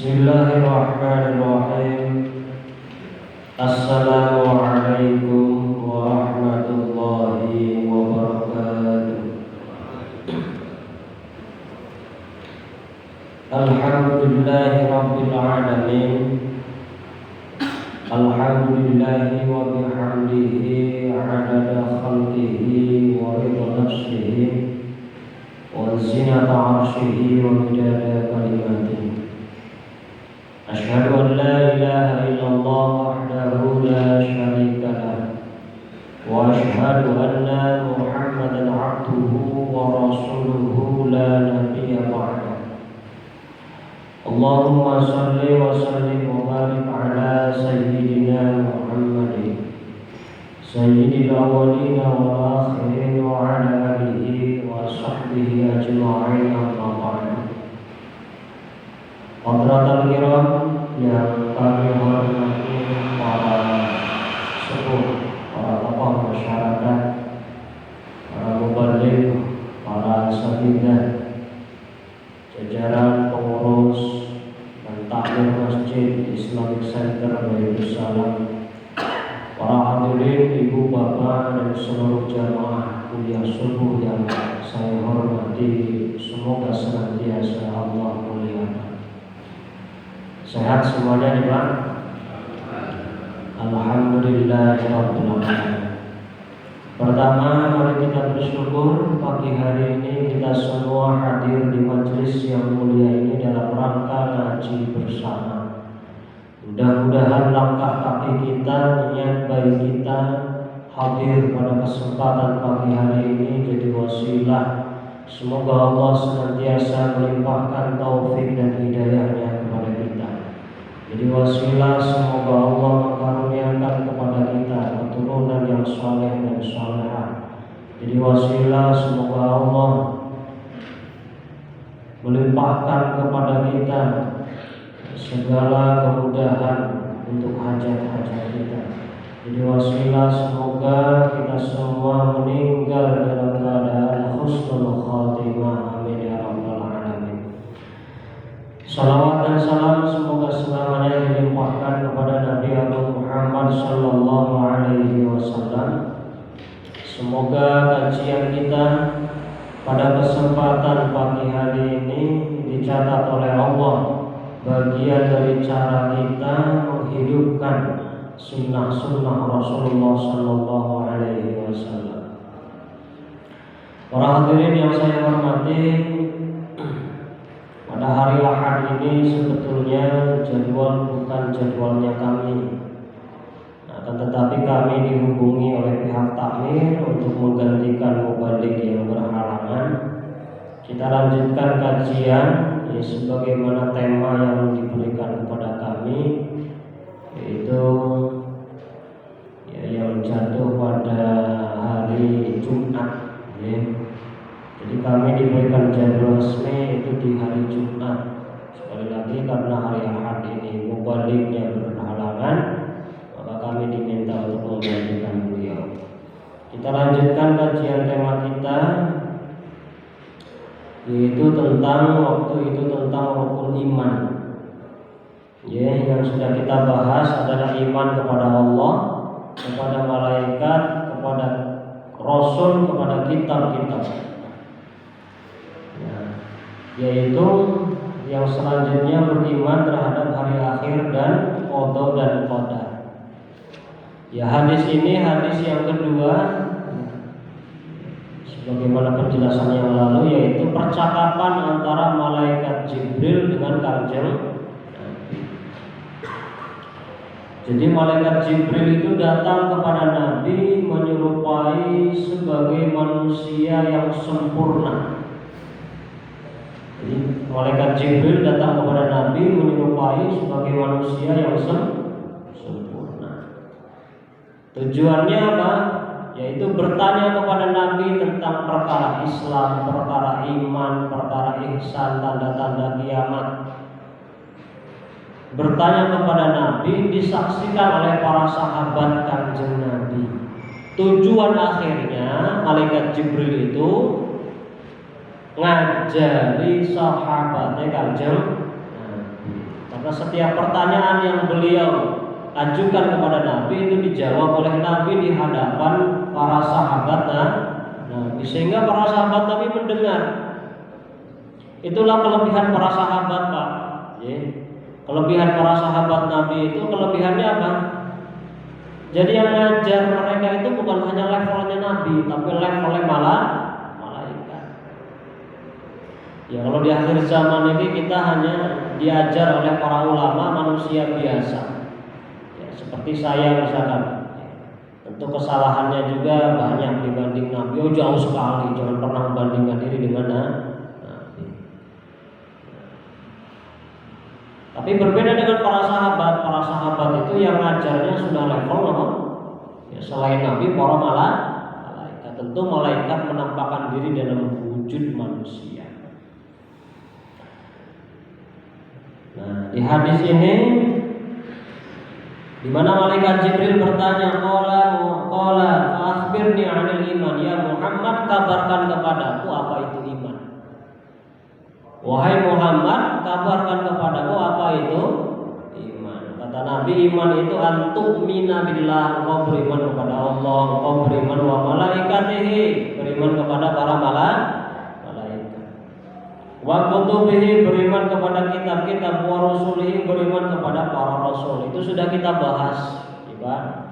Bismillahirrahmanirrahim. Assalamualaikum warahmatullahi wabarakatuh. Alhamdulillahi rabbil alamin. Alhamdulillahi wa bihamdihi adada khalqihi wa ridha nafsihi wa zinata arshihi wa midada kalimatihi. Asyhadu an la ilaha illallah wahdahu la syarika lah wa asyhadu anna Muhammadan abduhu wa rasuluhu la nabiyya ba'dah. Allahumma salli wa sallim wa barik ala sayyidina Muhammadin sayyidil awwalin wal akhirin wa ala alihi wa sahbihi ajma'in, amma ba'du. Hadratul kiram yang kami hormati, para sepuh, para tokoh masyarakat, para mubaligh, para asatidzah, jajaran pengurus dan takmir Masjid Islamic Center Darussalam, para hadirin, ibu bapak dan seluruh jamaah kuliah subuh yang saya hormati, semoga senantiasa Allah muliakan. Sehat semuanya nih Pak? Alhamdulillahirabbil alamin. Pertama, mari kita bersyukur pagi hari ini kita semua hadir di majelis yang mulia ini dalam rangka ngaji bersama. Mudah-mudahan langkah kaki kita, niat baik kita hadir pada kesempatan pagi hari ini jadi wasilah. Semoga Allah senantiasa melimpahkan taufik dan hidayahnya kepada kita. Jadi wasilah, semoga Allah mengaruniakan kepada kita keturunan yang saleh dan salehah. Jadi wasilah, semoga Allah melimpahkan kepada kita segala kemudahan untuk hajat-hajat kita. Jadi wasilah, semoga kita semua meninggal dalam keadaan husnul khatimah. Amin ya rabbal alamin. Salawat dan salam semoga selamanya dilimpahkan kepada Nabi Agung Muhammad sallallahu alaihi wasallam. Semoga kajian kita pada kesempatan pagi hari ini dicatat oleh Allah bagian dari cara kita menghidupkan sunnah-sunnah Rasulullah sallallahu alaihi wasallam. Para hadirin yang saya hormati, pada hari Ahad ini sebetulnya jadwal bukan jadwalnya kami. Akan tetapi kami dihubungi oleh pihak takmir untuk menggantikan mubaligh yang berhalangan. Kita lanjutkan kajian sebagaimana tema yang diberikan kepada kami, yaitu yang jatuh pada hari Jumat. Jadi kami diberikan jadwal resmi itu di hari Jumat. Sekali lagi karena hari Ahad ini mubalighnya berhalangan, maka kami diminta untuk menggantikan beliau. Kita lanjutkan kajian tema kita, yaitu tentang rukun iman. Yang sudah kita bahas adalah iman kepada Allah, kepada malaikat, kepada Rasul, kepada kitab-kitab. Yaitu yang selanjutnya beriman terhadap hari akhir dan qada dan qadar. Hadis ini hadis yang kedua sebagaimana penjelasan yang lalu, yaitu percakapan antara malaikat Jibril dengan Kanjeng Nabi. Jadi malaikat Jibril itu datang kepada Nabi menyerupai sebagai manusia yang sempurna. Jadi malaikat Jibril datang kepada Nabi menyerupai sebagai manusia yang sempurna. Tujuannya apa? Yaitu bertanya kepada Nabi tentang perkara Islam, perkara iman, perkara ihsan, tanda-tanda kiamat. Bertanya kepada Nabi, disaksikan oleh para sahabat Kanjeng Nabi. Tujuan akhirnya malaikat Jibril itu ngajari sahabatnya Kanjeng Nabi. Karena setiap pertanyaan yang beliau ajukan kepada Nabi itu dijawab oleh Nabi di hadapan para sahabat Nabi, sehingga para sahabat Nabi mendengar. Itulah kelebihan para sahabat, Pak. Kelebihan para sahabat Nabi itu kelebihannya apa? Jadi yang ngajar mereka itu bukan hanya levelnya Nabi, tapi levelnya malaikat. Ya kalau di akhir zaman ini kita hanya diajar oleh para ulama manusia biasa. Ya, seperti saya misalkan. Tentu kesalahannya juga banyak dibanding Nabi. Oh jauh sekali, jangan pernah membandingkan diri dengan Nabi. Tapi berbeda dengan para sahabat itu yang ngajarnya sudah level apa? Ya, selain Nabi, para malaikat. Tentu malaikat menampakkan diri dalam wujud manusia. Nah, di hadis ini di mana malaikat Jibril bertanya, qala akhbirni 'anil iman, ya Muhammad, kabarkan kepadaku apa itu iman. Wahai Muhammad, kabarkan kepadaku apa itu iman. Kata Nabi, iman itu antu'mina billah, engkau beriman kepada Allah, engkau beriman wa malaikatihi, beriman kepada para malaikat. Wa kutubihi, beriman kepada kitab-kitab, wa rusulihi, beriman kepada para rasul. Itu sudah kita bahas, ya.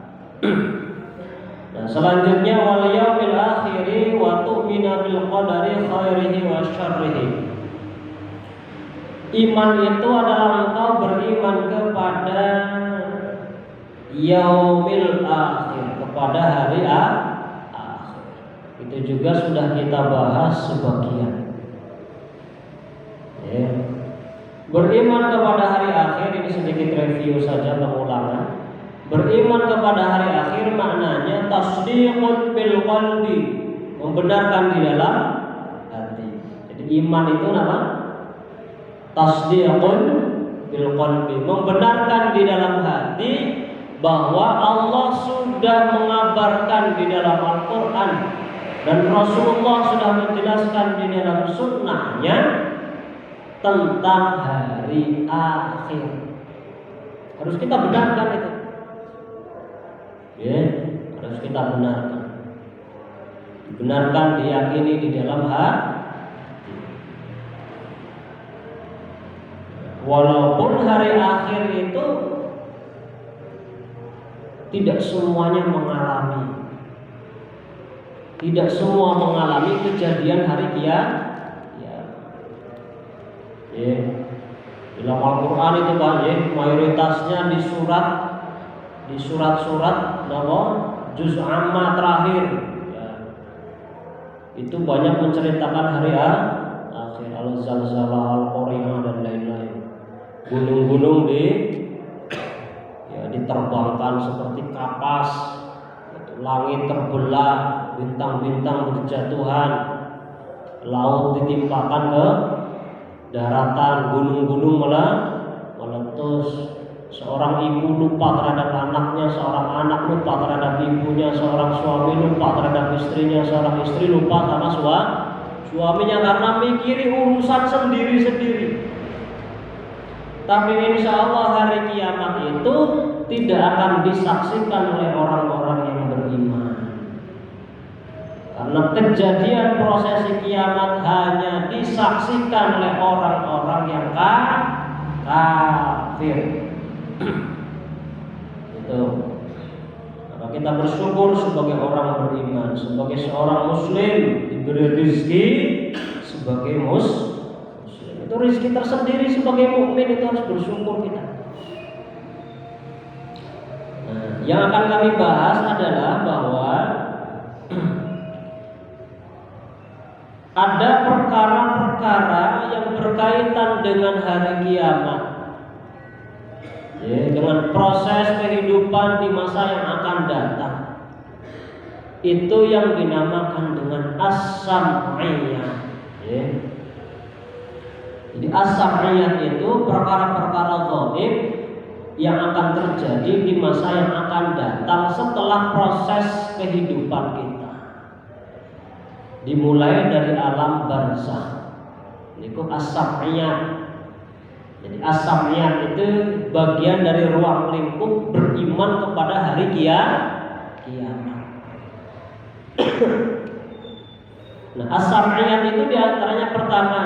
Nah, selanjutnya wal yaumil akhir wa tu'mina bil qadari khairihi wa syarrihi. Iman itu adalah engkau beriman kepada yaumil akhir, kepada hari akhir. Itu juga sudah kita bahas sebagian. Ya. Beriman kepada hari akhir, ini sedikit review saja, pengulangan. Beriman kepada hari akhir maknanya tasdiqun bil qalbi, membenarkan di dalam hati. Jadi iman itu apa? Tasdiqun bil qalbi, membenarkan di dalam hati bahwa Allah sudah mengabarkan di dalam Al-Quran dan Rasulullah sudah menjelaskan di dalam sunnahnya tentang hari akhir. Harus kita benarkan itu. Ya, harus kita benarkan. Dibenarkan, diyakini di dalam hati. Walaupun hari akhir itu tidak semuanya mengalami, tidak semua mengalami kejadian hari kiamat. Ya, dalam Al-Quran itu kan, ya, mayoritasnya di surat-surat juz amma terakhir. Ya, itu banyak menceritakan hari akhir, al-zalzalah, al-qari'ah dan lain-lain. Gunung-gunung diterbangkan seperti kapas, langit terbelah, bintang-bintang berjatuhan, laut ditimpakan ke daratan, gunung-gunung meletus. Seorang ibu lupa terhadap anaknya, seorang anak lupa terhadap ibunya, seorang suami lupa terhadap istrinya, seorang istri lupa sama suaminya karena mikiri urusan sendiri-sendiri. Tapi insya Allah hari kiamat itu tidak akan disaksikan oleh orang-orang yang beriman. Karena kejadian prosesi kiamat hanya disaksikan oleh orang-orang yang kafir. Itu. Maka kita bersyukur sebagai orang beriman, sebagai seorang muslim diberi rezeki sebagai muslim. Itu rezeki tersendiri sebagai mukmin, itu harus bersyukur kita. Nah, yang akan kami bahas adalah bahwa ada perkara-perkara yang berkaitan dengan hari kiamat, ya, dengan proses kehidupan di masa yang akan datang. Itu yang dinamakan dengan as-sam'iyah. Ya. Jadi as-sam'iyah itu perkara-perkara gaib yang akan terjadi di masa yang akan datang setelah proses kehidupan kita. Dimulai dari alam barzakh. Itu as-sam'iyah. Jadi as-sam'iyat itu bagian dari ruang lingkup beriman kepada hari kiamat. Nah, as-sam'iyat itu diantaranya pertama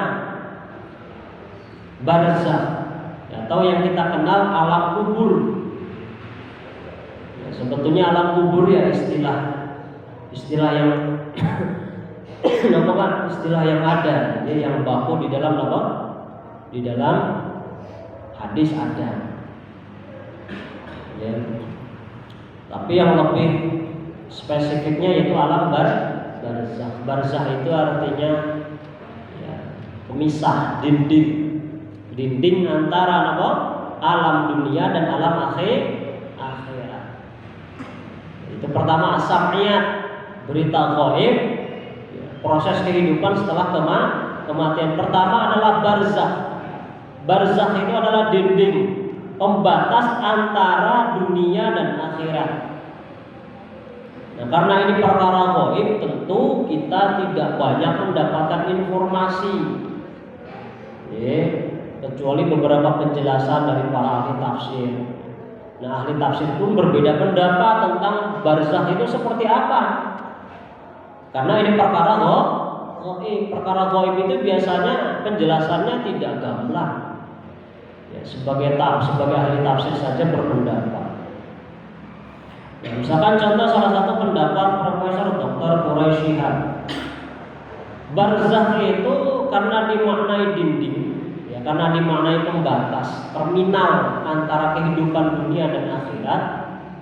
barzakh, atau yang kita kenal alam kubur. Ya, sebetulnya alam kubur ya istilah yang istilah yang ada, jadi yang baku di dalam apa? Di dalam hadis ada. Ya. Tapi yang lebih spesifiknya itu alam barzakh. Barzakh itu artinya ya, pemisah, dinding antara apa? Alam dunia dan alam akhirat. Itu pertama as-sam'iyat, berita gaib, ya, proses kehidupan setelah kematian. Pertama adalah barzakh. Barzakh itu adalah dinding pembatas antara dunia dan akhirat. Nah, karena ini perkara gaib, tentu kita tidak banyak mendapatkan informasi, ya, kecuali beberapa penjelasan dari para ahli tafsir. Nah, ahli tafsir pun berbeda pendapat tentang barzakh itu seperti apa. Karena ini perkara gaib. Perkara gaib itu biasanya penjelasannya tidak gamblang. Ya, sebagai ahli tafsir saja berpendapat. Ya, misalkan contoh salah satu pendapat Profesor Dr. Quraisy Shihab, barzakh itu karena dimaknai dinding, ya, karena dimaknai pembatas, terminal antara kehidupan dunia dan akhirat.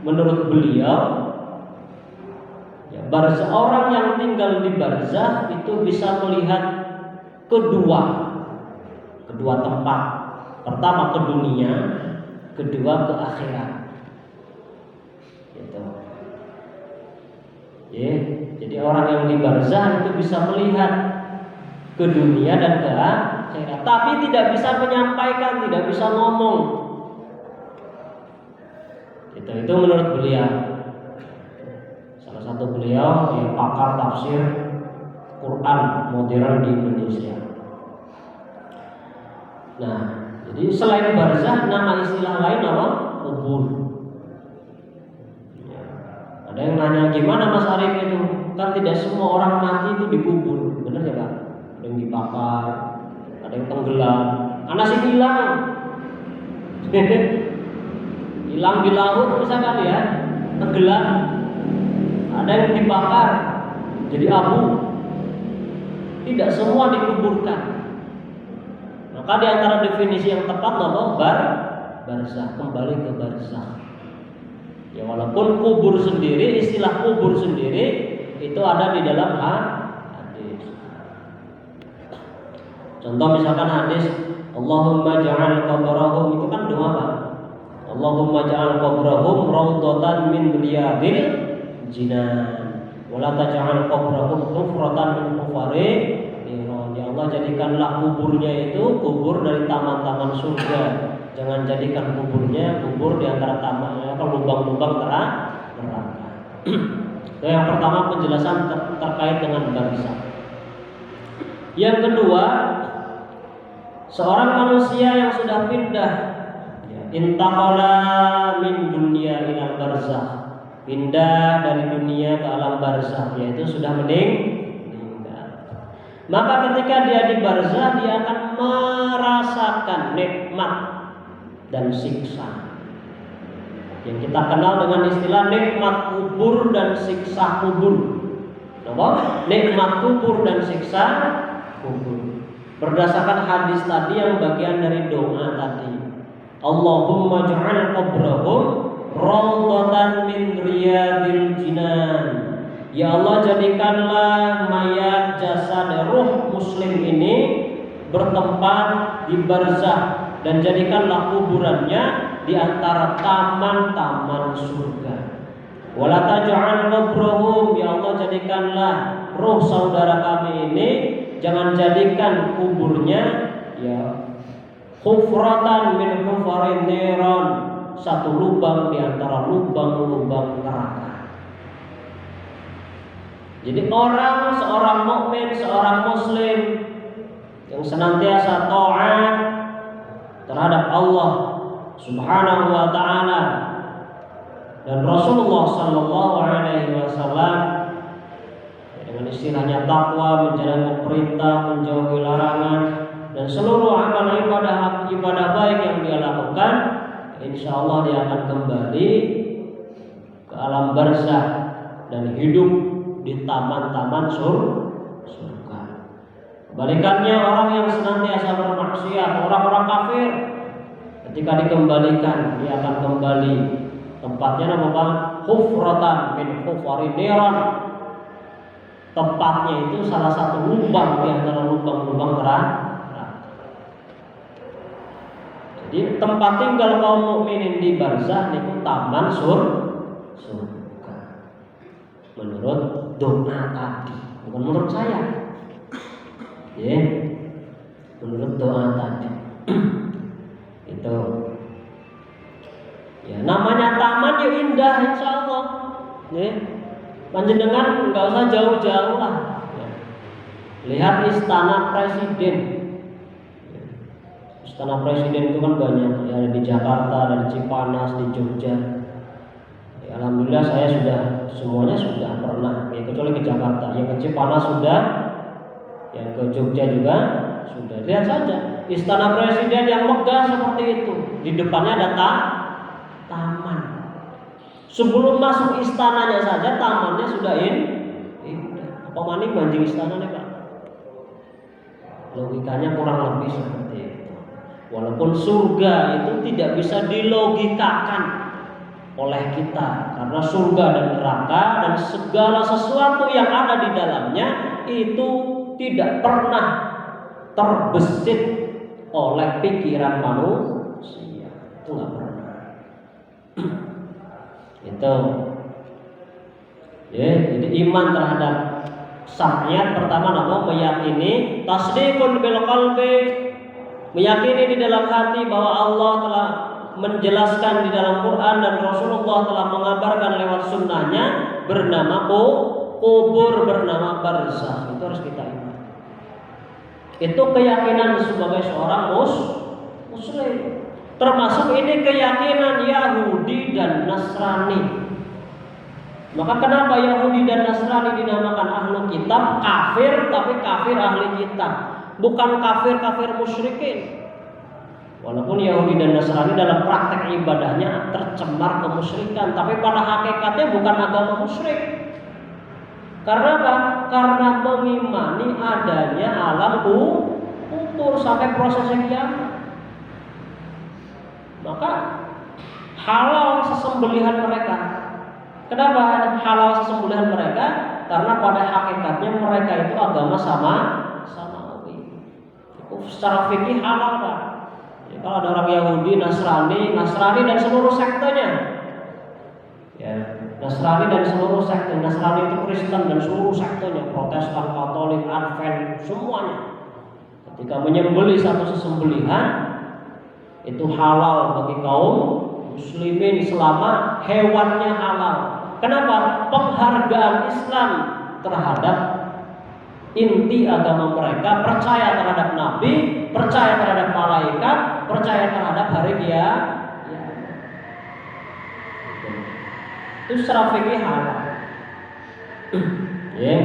Menurut beliau, ya, orang yang tinggal di barzakh itu bisa melihat kedua tempat. Pertama ke dunia, kedua ke akhirat. Gitu. Ya, jadi orang yang di barzakh itu bisa melihat ke dunia dan ke akhirat, tapi tidak bisa menyampaikan, tidak bisa ngomong. Itu menurut beliau. Salah satu beliau yang pakar tafsir Quran modern di Indonesia. Nah, jadi selain barzakh, nama istilah lain apa? Kubur. Ya. Ada yang nanya gimana Mas Arif itu? Kan tidak semua orang mati itu dikubur, benar ya Pak? Ada yang dibakar, ada yang tenggelam. Anak sih hilang, hilang di laut misalkan ya, tenggelam. Ada yang dibakar, jadi abu. Tidak semua dikuburkan. Maka di antara definisi yang tepat apa? Barzakh, kembali ke barzakh. Ya, walaupun kubur sendiri, istilah kubur sendiri itu ada di dalam hadis. Contoh misalkan hadis Allahumma ja'al qabrahum, itu kan doa Pak. Allahumma ja'al qabrahum raudhatan min riyadil jinan wa la taj'al qabrahum hufratan min hufari. Ya Allah, jadikanlah kuburnya itu kubur dari taman-taman surga. Jangan jadikan kuburnya kubur di antara taman atau lubang-lubang neraka. Itu yang pertama, penjelasan terkait dengan barzakh. Yang kedua, seorang manusia yang sudah pindah, intaqala min dunya ilal barzakh, pindah dari dunia ke alam barzakh, yaitu sudah meninggal. Maka ketika dia di barzakh, dia akan merasakan nikmat dan siksa. Yang kita kenal dengan istilah nikmat kubur dan siksa kubur. Apa? Nikmat kubur dan siksa kubur. Berdasarkan hadis tadi yang bagian dari doa tadi. Allahumma ja'al qabrahum raudhatan min riyadil jinan. Ya Allah, jadikanlah mayat jasad ruh muslim ini bertempat di barzakh, dan jadikanlah kuburannya di antara taman-taman surga. Wala taj'al qabrahum, ya Allah, jadikanlah ruh saudara kami ini, jangan jadikan kuburnya ya hufratan min hufarin niran, satu lubang di antara lubang-lubang neraka. Jadi seorang mukmin, seorang muslim yang senantiasa taat, terhadap Allah Subhanahu wa taala dan Rasulullah sallallahu alaihi wasallam dengan istilahnya takwa, menjalankan perintah, menjauhi larangan, dan seluruh amal ibadah baik yang dia lakukan, insya Allah dia akan kembali ke alam barzah dan hidup di taman-taman surga. Kebalikannya, orang yang senantiasa bermaksiat, orang-orang kafir, ketika dikembalikan dia akan kembali tempatnya namanya hufratan min hufari niran. Tempatnya itu salah satu lubang di antara lubang-lubang neraka. Jadi tempat tinggal kaum mukminin di barzah itu taman surga. Menurut doa tadi, bukan menurut saya. Ya, menurut doa tadi. Itu. Ya, namanya taman ya indah insyaallah. Ya. Panjenengan nggak usah jauh-jauh lah. Ya. Lihat istana presiden. Ya. Istana presiden itu kan banyak. Ya, ada di Jakarta, ada di Cipanas, di Jogja. Ya, alhamdulillah saya semuanya sudah pernah. Ya, kecuali ke Jakarta. Yang ke Cipanas sudah, yang ke Jogja juga sudah. Lihat saja istana presiden yang megah seperti itu. Di depannya ada taman. Sebelum masuk istananya saja tamannya sudah indah. Apa maning banjing istananya Pak? Logikanya kurang lebih seperti itu. Walaupun surga itu tidak bisa dilogikakan oleh kita, karena surga dan neraka dan segala sesuatu yang ada di dalamnya itu tidak pernah terbesit oleh pikiran manusia. Itu nggak pernah. Itu ya, jadi iman terhadap syariat pertama nama meyakini tasdiqun bil qalbi, meyakini di dalam hati bahwa Allah telah menjelaskan di dalam Quran dan Rasulullah telah mengabarkan lewat sunnahnya bernama kubur, bernama barzah. Itu harus kita ingat. Itu keyakinan sebagai seorang muslim. Termasuk ini keyakinan Yahudi dan Nasrani. Maka kenapa Yahudi dan Nasrani dinamakan ahlu kitab? Kafir, tapi kafir ahli kitab, bukan kafir musyrikin. Walaupun Yahudi dan Nasrani dalam praktek ibadahnya tercemar kemusyrikan, tapi pada hakikatnya bukan agama musyrik. Karena apa? Karena mengimani adanya alam kubur sampai prosesnya kiamat. Maka halal sesembelihan mereka. Kenapa halal sesembelihan mereka? Karena pada hakikatnya mereka itu agama samawi. Secara fikih halal Pak. Ya, kalau ada orang Yahudi, Nasrani dan seluruh sektenya. Ya, Nasrani dan seluruh sekte. Nasrani itu Kristen dan seluruh sektenya, Protestan, Katolik, Advent, semuanya. Ketika menyembelih satu sesembelihan itu halal bagi kaum muslimin selama hewannya halal. Kenapa? Penghargaan Islam terhadap inti agama mereka, percaya terhadap Nabi, percaya terhadap malaikat, percaya terhadap hari kiamat. Itu secara fikih halal. Ya.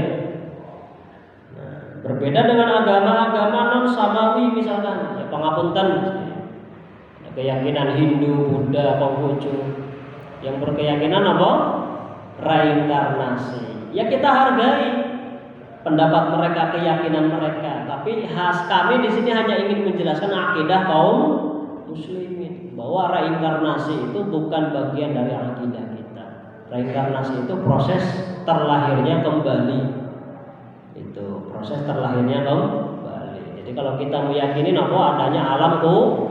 Nah, berbeda dengan agama-agama non samawi misalkan, ya pangapunten. Keyakinan Hindu, Buddha, Konghucu yang berkeyakinan apa? Reinkarnasi. Ya kita hargai pendapat mereka, keyakinan mereka. Tapi kami di sini hanya ingin menjelaskan akidah kaum muslimin bahwa reinkarnasi itu bukan bagian dari akidah kita. Reinkarnasi itu proses terlahirnya kembali. Itu proses terlahirnya kembali. Jadi kalau kita meyakini apa adanya alam kubur.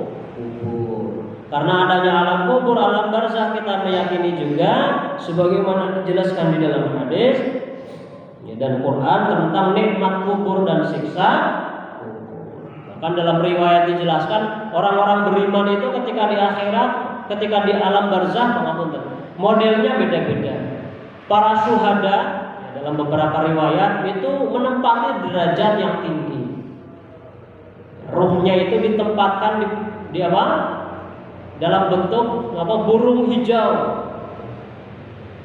Karena adanya alam kubur, alam barzah, kita meyakini juga sebagaimana dijelaskan di dalam hadis dan Quran tentang nikmat kubur dan siksa kubur. Bahkan dalam riwayat dijelaskan orang-orang beriman itu ketika di akhirat, ketika di alam barzah, modelnya beda-beda. Para syuhada dalam beberapa riwayat itu menempati derajat yang tinggi. Ruhnya itu ditempatkan dia apa? Dalam bentuk apa? Burung hijau.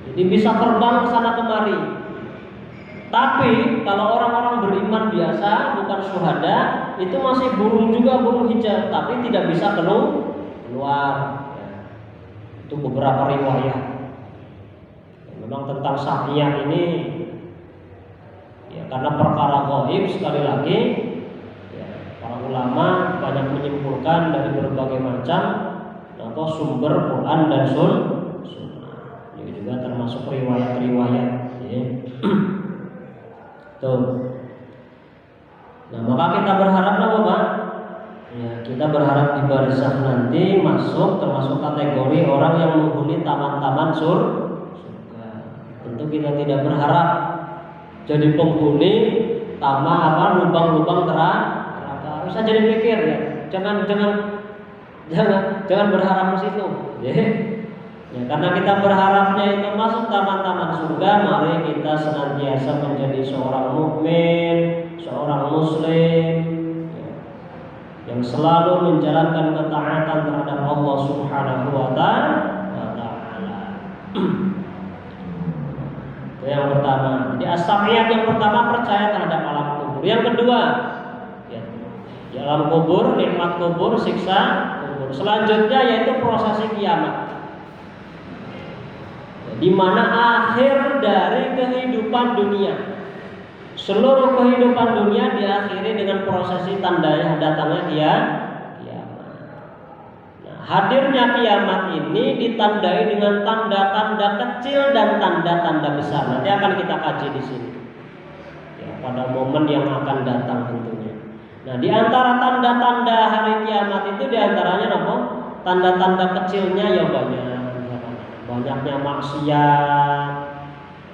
Jadi bisa terbang ke sana kemari. Tapi kalau orang-orang beriman biasa, bukan syuhada, itu masih burung juga, burung hijau, tapi tidak bisa keluar. Itu beberapa riwayat. Memang tentang syafiat ini, ya karena perkara gaib sekali lagi, ya, para ulama banyak menyimpulkan dari berbagai macam atau sumber Quran dan Sunnah. Ini juga termasuk riwayat-riwayat. Ya. Tuh. Nah, maka kita berharap apa, Pak? Ya, kita berharap di barzakh nanti masuk termasuk kategori orang yang menghuni taman-taman surga. Tentu kita tidak berharap jadi penghuni taman apa lubang-lubang neraka. Bisa jadi mikir ya. Jangan berharap ke situ. Ya, karena kita berharapnya itu masuk taman-taman surga, mari kita senantiasa menjadi seorang mukmin, seorang muslim, ya, yang selalu menjalankan ketaatan terhadap Allah Subhanahu wa Ta'ala. Itu yang pertama. Jadi as-sam'iyat yang pertama percaya terhadap alam kubur. Yang kedua, ya, di alam kubur, nikmat kubur, siksa kubur. Selanjutnya yaitu prosesi kiamat, di mana akhir dari kehidupan dunia. Seluruh kehidupan dunia diakhiri dengan prosesi tandanya datangnya kiamat. Nah, hadirnya kiamat ini ditandai dengan tanda-tanda kecil dan tanda-tanda besar. Nanti akan kita kaji di sini. Ya, pada momen yang akan datang tentunya. Nah, di antara tanda-tanda hari kiamat itu diantaranya apa? Tanda-tanda kecilnya ya banyaknya maksiat,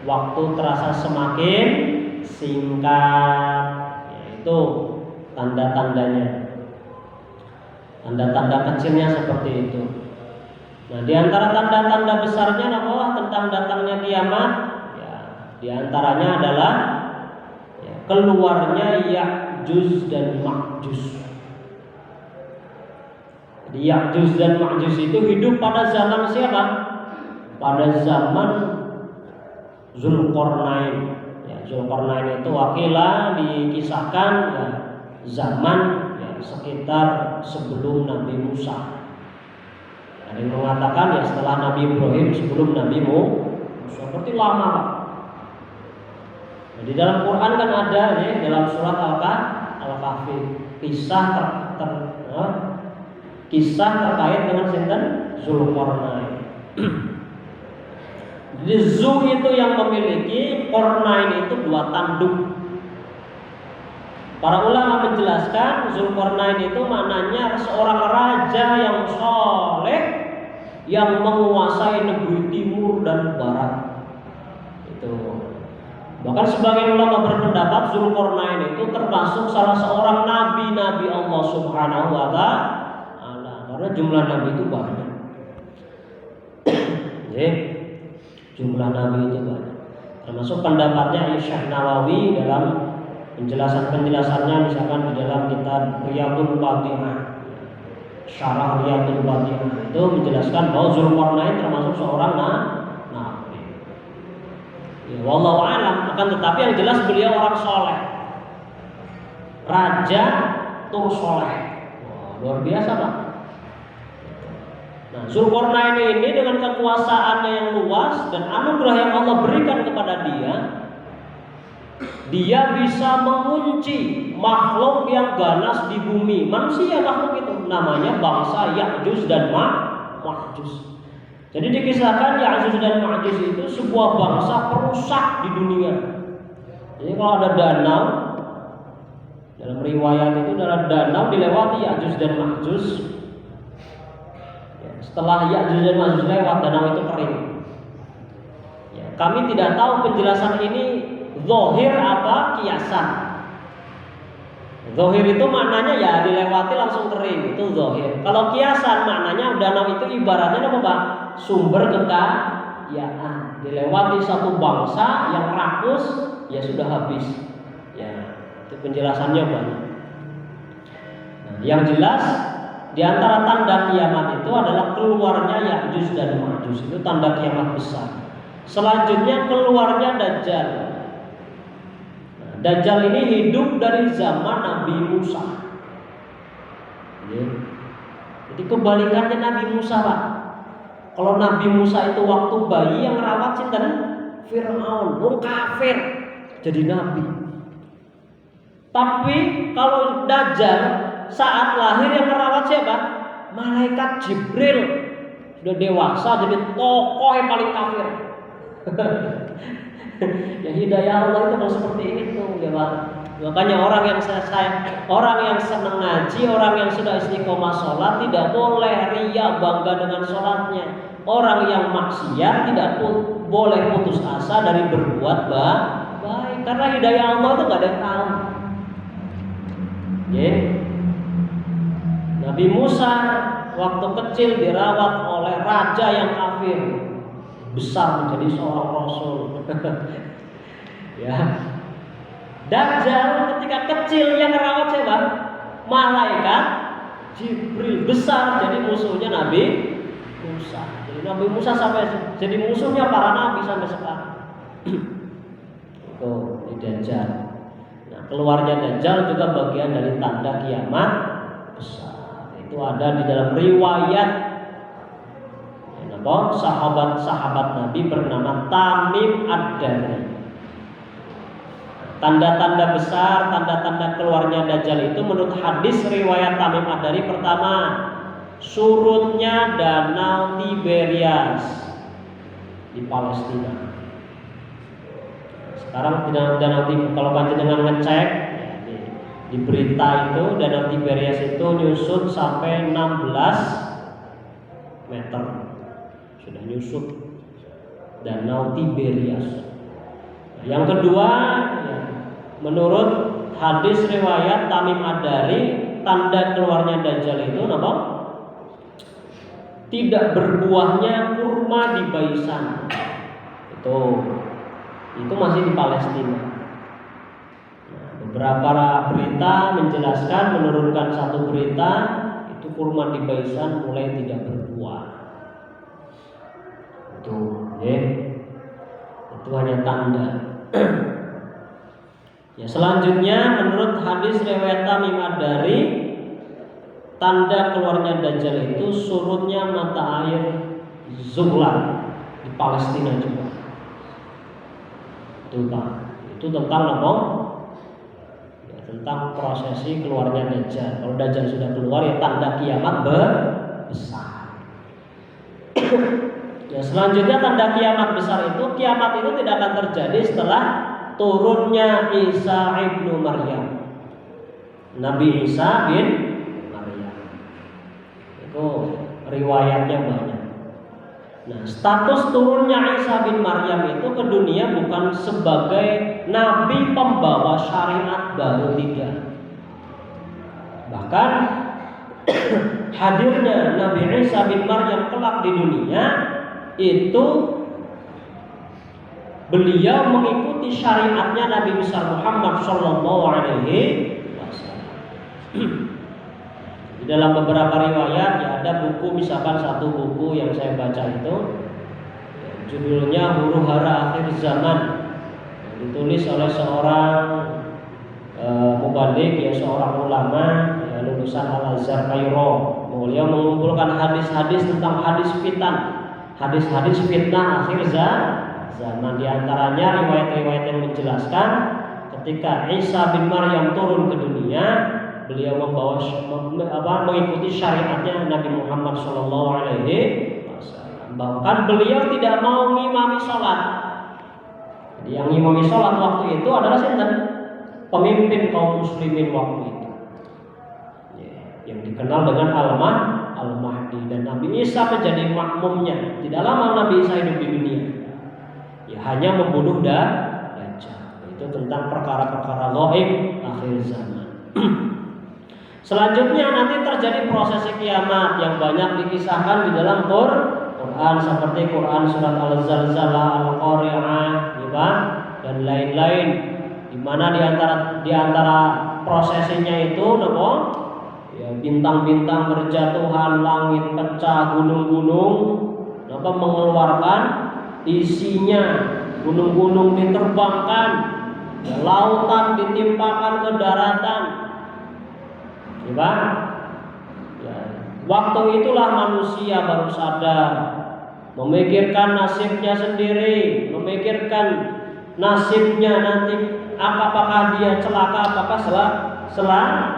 waktu terasa semakin singkat, yaitu tanda-tandanya. Tanda-tanda kecilnya seperti itu. Nah, di antara tanda-tanda besarnya apa tentang datangnya kiamat? Ya, di antaranya adalah ya, keluarnya Ya'juj dan Ma'juj. Jadi Ya'juj dan Ma'juj itu hidup pada zaman siapa? Pada zaman Zulkarnain. Ya, Zulkarnain itu wakilah dikisahkan ya, zaman ya, sekitar sebelum Nabi Musa. Ada yang mengatakan ya setelah Nabi Ibrahim, sebelum Nabi Musa. Berarti lama, Pak. Nah, di dalam Quran kan ada ya, dalam surat Al-Kahfi kisah kisah terkait dengan sinten Zulkarnain. Jadi Zu itu yang memiliki, Qarnain itu dua tanduk. Para ulama menjelaskan Zulkarnain itu maknanya seorang raja yang soleh yang menguasai negeri timur dan barat. Itu. Bahkan sebagian ulama berpendapat Zulkarnain itu termasuk salah seorang nabi-nabi Allah Subhanahu wa Ta'ala, karena jumlah nabi itu banyak. Jumlah nabi itu banyak. Termasuk pendapatnya Syekh Nawawi dalam penjelasannya, misalkan di dalam kitab Riyadul Batinah, Syarah Riyadul Batinah itu menjelaskan bahwa Zulkarnain termasuk seorang nabi. Ya, wallahu a'lam. Akan tetapi yang jelas beliau orang soleh, raja tur soleh. Luar biasa, Pak. Nah, Zulkarnain ini dengan kekuasaannya yang luas dan anugerah yang Allah berikan kepada dia bisa mengunci makhluk yang ganas di bumi. Manusia makhluk itu namanya bangsa Ya'juj dan Ma'juj. Jadi dikisahkan Ya'juj dan Ma'juj itu sebuah bangsa perusak di dunia. Jadi kalau ada danau, dalam riwayat itu dalam danau dilewati Ya'juj dan Ma'juj. Setelah Ya'juj dan Ma'juj lewat, danau itu kering. Ya, kami tidak tahu penjelasan ini zahir apa kiasan. Zahir itu maknanya ya dilewati langsung kering, itu zahir. Kalau kiasan maknanya danau itu ibaratnya apa, Pak? Sumber kekayaan. Dilewati satu bangsa yang rakus, ya sudah habis. Ya, itu penjelasannya banyak. Nah, yang jelas Di antara tanda kiamat itu adalah keluarnya Ya'juj dan Ma'juj. Itu tanda kiamat besar. Selanjutnya keluarnya Dajjal. Nah, Dajjal ini hidup dari zaman Nabi Musa. Jadi kebalikannya Nabi Musa, Pak. Kalau Nabi Musa itu waktu bayi yang rawat sinten? Fir'aun, wong kafir jadi nabi. Tapi kalau Dajjal saat lahir yang merawat siapa? Malaikat Jibril. Sudah dewasa jadi tokoh yang paling kafir. Ya hidayah Allah itu kalau seperti itu, ya Pak. Makanya orang yang orang yang senang ngaji, orang yang sudah istiqomah sholat tidak boleh riya bangga dengan sholatnya. Orang yang maksiat tidak boleh putus asa dari berbuat baik, karena hidayah Allah itu gak ada yang tahu. Nabi Musa waktu kecil dirawat oleh raja yang kafir, besar menjadi seorang rasul. Ya. Dajjal ketika kecil yang merawat siapa? Malaikat Jibril, besar jadi musuhnya Nabi Musa. Jadi Nabi Musa sampai jadi musuhnya para nabi sampai sekarang. Itu di Dajjal. Nah, keluarnya Dajjal juga bagian dari tanda kiamat besar. Itu ada di dalam riwayat sahabat-sahabat Nabi bernama Tamim Ad-Dari. Tanda-tanda besar, tanda-tanda keluarnya Dajjal itu menurut hadis riwayat Tamim Ad-Dari, pertama, surutnya danau Tiberias di Palestina. Sekarang danau Tiberias, kalau panjenengan ngecek di berita itu, danau Tiberias itu nyusut sampai 16 meter. Sudah nyusut danau Tiberias. Yang kedua, menurut hadis riwayat Tamim Ad-Dari, tanda keluarnya Dajjal itu apa? Tidak berbuahnya kurma di Baisan. Itu masih di Palestina. Nah, beberapa berita menjelaskan, menurunkan satu berita itu kurma di Baisan mulai tidak berbuah. Itu hanya tanda. Ya, selanjutnya menurut hadis riwayat Tamim Ad-Dari, tanda keluarnya Dajjal itu surutnya mata air Zuhlan di Palestina juga. Itu tentang apa? Ya, tentang prosesi keluarnya Dajjal. Kalau Dajjal sudah keluar ya tanda kiamat besar. Ya, selanjutnya tanda kiamat besar itu, kiamat itu tidak akan terjadi setelah turunnya Isa ibnu Maryam, Nabi Isa bin Maryam. Itu riwayatnya banyak. Nah, status turunnya Isa bin Maryam itu ke dunia bukan sebagai nabi pembawa syariat baru, tidak. Bahkan hadirnya Nabi Isa bin Maryam kelak di dunia itu beliau mengikuti syariatnya Nabi besar Muhammad Shallallahu Alaihi Wasallam. Di dalam beberapa riwayat ya ada buku, misalkan satu buku yang saya baca itu judulnya Huru Hara Akhir Zaman, ditulis oleh seorang mubaligh, ya seorang ulama ya, lulusan Al Azhar Kairo. Beliau mengumpulkan hadis-hadis tentang hadis fitnah akhir zaman. Di antaranya riwayat-riwayat yang menjelaskan ketika Isa bin Maryam turun ke dunia, beliau mengikuti syariatnya Nabi Muhammad SAW. Bahkan beliau tidak mau ngimami sholat. Jadi yang ngimami sholat waktu itu adalah sinten? Pemimpin kaum muslimin waktu itu, yang dikenal dengan Al-Mahdi, dan Nabi Isa menjadi makmumnya. Tidak lama Nabi Isa hidup di dunia, ya hanya membunuh Dajjal. Itu tentang perkara-perkara gaib akhir zaman. Selanjutnya nanti terjadi prosesi kiamat yang banyak dikisahkan di dalam Quran, seperti Quran surat Al-Zalzalah, Al-Qari'ah, dan lain-lain. Di mana di antara prosesinya itu Ya, bintang-bintang berjatuhan, langit pecah, gunung-gunung mengeluarkan isinya, gunung-gunung diterbangkan, ya, lautan ditimpakan ke daratan. Ya, ya. Waktu itulah manusia baru sadar, memikirkan nasibnya sendiri, memikirkan nasibnya nanti, apakah dia celaka, apakah